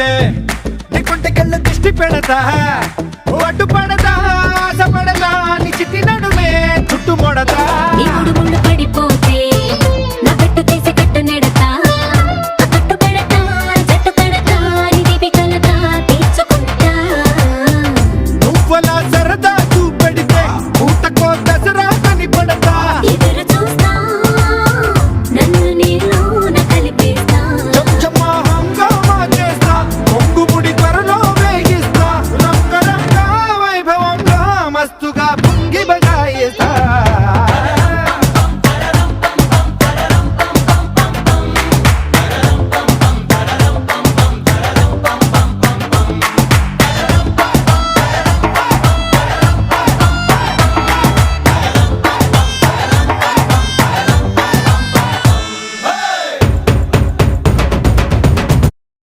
పడితే నీ కొంటకెళ్ళ దిష్టి పెడతా అడ్డు పడతా ఆశ పడతా నీ చిట్టి నడుమే చుట్టు మొడతా నీ ముళ్ళు పడిపో